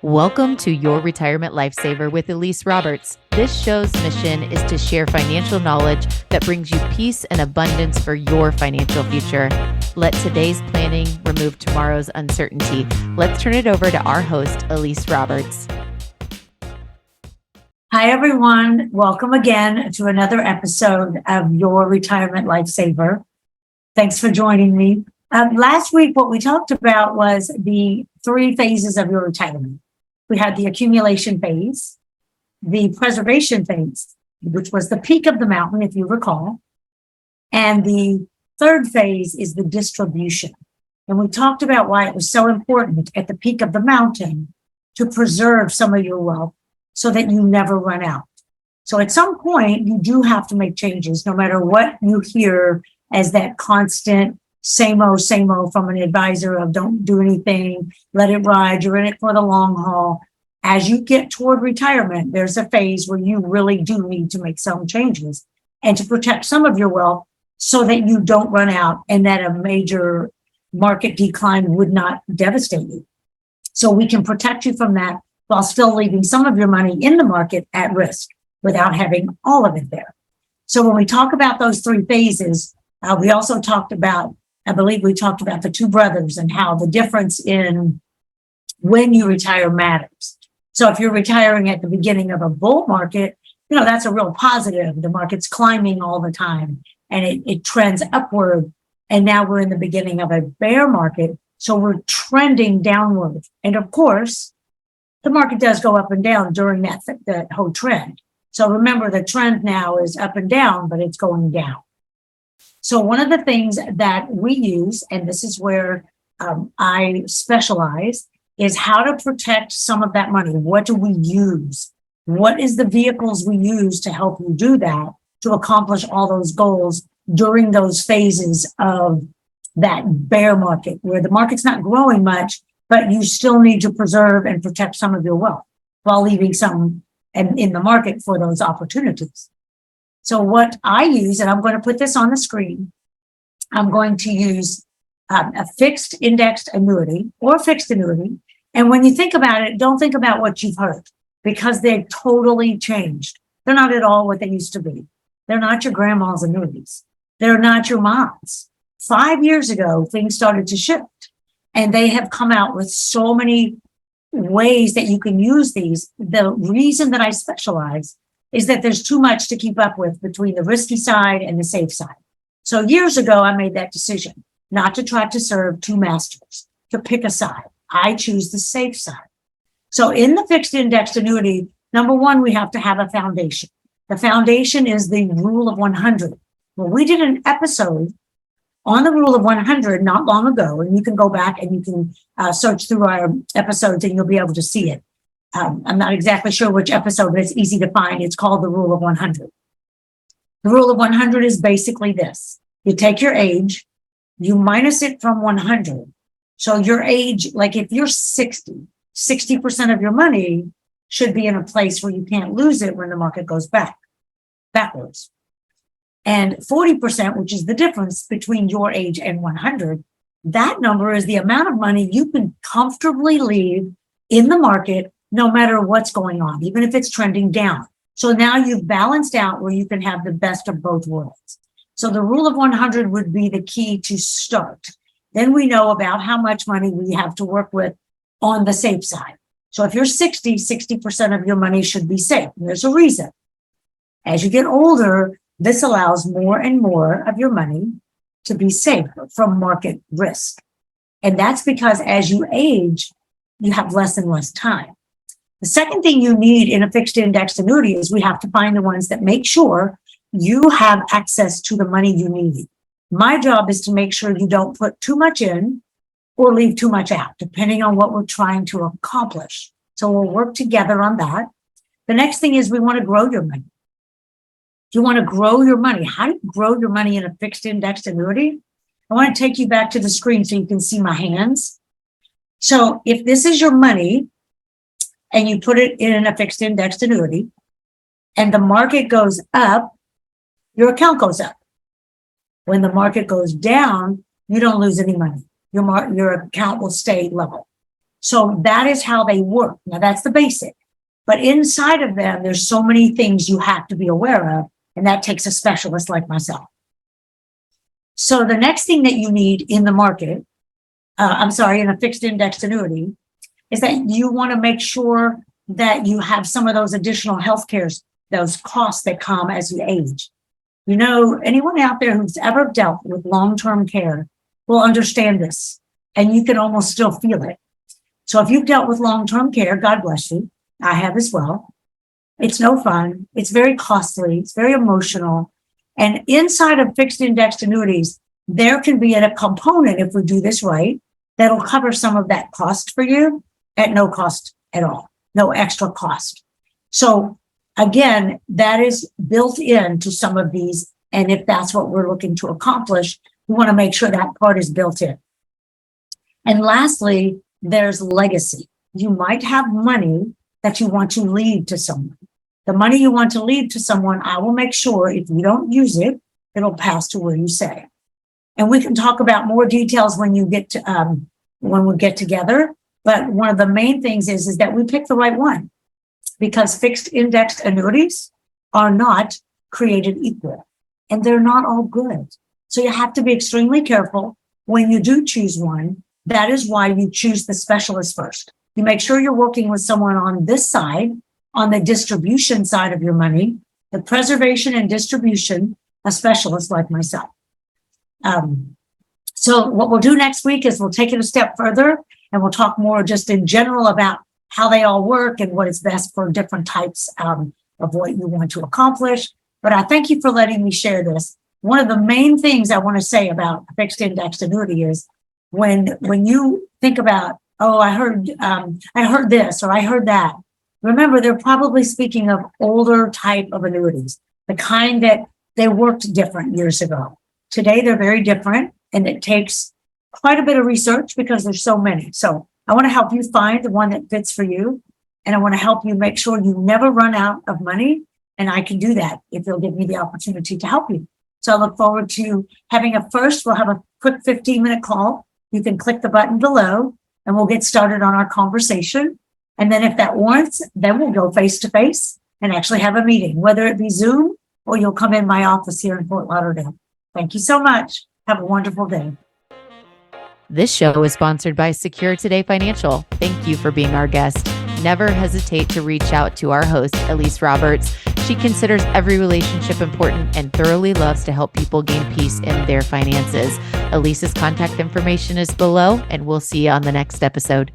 Welcome to Your Retirement Lifesaver with Elise Roberts. This show's mission is to share financial knowledge that brings you peace and abundance for your financial future. Let today's planning remove tomorrow's uncertainty. Let's turn it over to our host, Elise Roberts. Hi, everyone. Welcome again to another episode of Your Retirement Lifesaver. Thanks for joining me. Last week, what we talked about was the three phases of your retirement. We had the accumulation phase, the preservation phase, which was the peak of the mountain, if you recall. And the third phase is the distribution. And we talked about why it was so important at the peak of the mountain to preserve some of your wealth so that you never run out. So at some point, you do have to make changes, no matter what you hear as that constant same old from an advisor of don't do anything, let it ride, you're in it for the long haul. As you get toward retirement, there's a phase where you really do need to make some changes and to protect some of your wealth so that you don't run out and that a major market decline would not devastate you. So we can protect you from that while still leaving some of your money in the market at risk without having all of it there. So when we talk about those three phases, we also talked about, I believe we talked about the two brothers and how the difference in when you retire matters. So if you're retiring at the beginning of a bull market, that's a real positive. The market's climbing all the time and it trends upward. And now we're in the beginning of a bear market. So we're trending downward. And of course, the market does go up and down during that whole trend. So remember, the trend now is up and down, but it's going down. So one of the things that we use, and this is where I specialize, is how to protect some of that money. What do we use? What is the vehicles we use to help you do that, to accomplish all those goals during those phases of that bear market, where the market's not growing much, but you still need to preserve and protect some of your wealth while leaving some in the market for those opportunities. So what I use, and I'm going to put this on the screen, I'm going to use a fixed indexed annuity or fixed annuity. And when you think about it, don't think about what you've heard because they've totally changed. They're not at all what they used to be. They're not your grandma's annuities. They're not your mom's. 5 years ago, things started to shift and they have come out with so many ways that you can use these. The reason that I specialize is that there's too much to keep up with between the risky side and the safe side. So years ago, I made that decision not to try to serve two masters, to pick a side. I choose the safe side. So in the fixed indexed annuity, number one, we have to have a foundation. The foundation is the rule of 100. Well, we did an episode on the rule of 100 not long ago, and you can go back and you can search through our episodes and you'll be able to see it. I'm not exactly sure which episode, but it's easy to find. It's called the rule of 100. The rule of 100 is basically this. You take your age, you minus it from 100. So your age, like if you're 60% of your money should be in a place where you can't lose it when the market goes backwards. And 40%, which is the difference between your age and 100, that number is the amount of money you can comfortably leave in the market no matter what's going on, even if it's trending down. So now you've balanced out where you can have the best of both worlds. So the rule of 100 would be the key to start. Then we know about how much money we have to work with on the safe side. So if you're 60% of your money should be safe. There's a reason. As you get older, this allows more and more of your money to be safe from market risk. And that's because as you age, you have less and less time. The second thing you need in a fixed indexed annuity is we have to find the ones that make sure you have access to the money you need. My job is to make sure you don't put too much in or leave too much out, depending on what we're trying to accomplish. So we'll work together on that. The next thing is we want to grow your money. You want to grow your money. How do you grow your money in a fixed indexed annuity? I want to take you back to the screen so you can see my hands. So if this is your money, and you put it in a fixed indexed annuity, and the market goes up, your account goes up. When the market goes down, you don't lose any money. Your account will stay level. So that is how they work. Now that's the basic. But inside of them, there's so many things you have to be aware of, and that takes a specialist like myself. So the next thing that you need in the market, in a fixed indexed annuity, is that you want to make sure that you have some of those additional healthcare, those costs that come as you age. You know, anyone out there who's ever dealt with long-term care will understand this, and you can almost still feel it. So if you've dealt with long-term care, God bless you. I have as well. It's no fun. It's very costly. It's very emotional. And inside of fixed indexed annuities, there can be a component, if we do this right, that'll cover some of that cost for you at no cost at all, no extra cost. So again, that is built into some of these. And if that's what we're looking to accomplish, we want to make sure that part is built in. And lastly, there's legacy. You might have money that you want to leave to someone. The money you want to leave to someone, I will make sure if you don't use it, it'll pass to where you say. And we can talk about more details when you get to when we get together. But one of the main things is that we pick the right one, because fixed indexed annuities are not created equal, and they're not all good. So you have to be extremely careful when you do choose one. That is why you choose the specialist first. You make sure you're working with someone on this side, on the distribution side of your money, the preservation and distribution, a specialist like myself. So what we'll do next week is we'll take it a step further, and we'll talk more just in general about how they all work and what is best for different types of what you want to accomplish. But I thank you for letting me share this. One of the main things I want to say about a fixed indexed annuity is when you think about, oh, I heard this or I heard that. Remember, they're probably speaking of older type of annuities, the kind that they worked different years ago. Today, they're very different, and it takes quite a bit of research because there's so many. So I want to help you find the one that fits for you, and I want to help you make sure you never run out of money, and I can do that if you'll give me the opportunity to help you. So I look forward to having we'll have a quick 15-minute call. You can click the button below, and we'll get started on our conversation. And then if that warrants, then we'll go face to face and actually have a meeting, whether it be Zoom or you'll come in my office here in Fort Lauderdale. Thank you so much. Have a wonderful day. This show is sponsored by Secure Today Financial. Thank you for being our guest. Never hesitate to reach out to our host, Elise Roberts. She considers every relationship important and thoroughly loves to help people gain peace in their finances. Elise's contact information is below, and we'll see you on the next episode.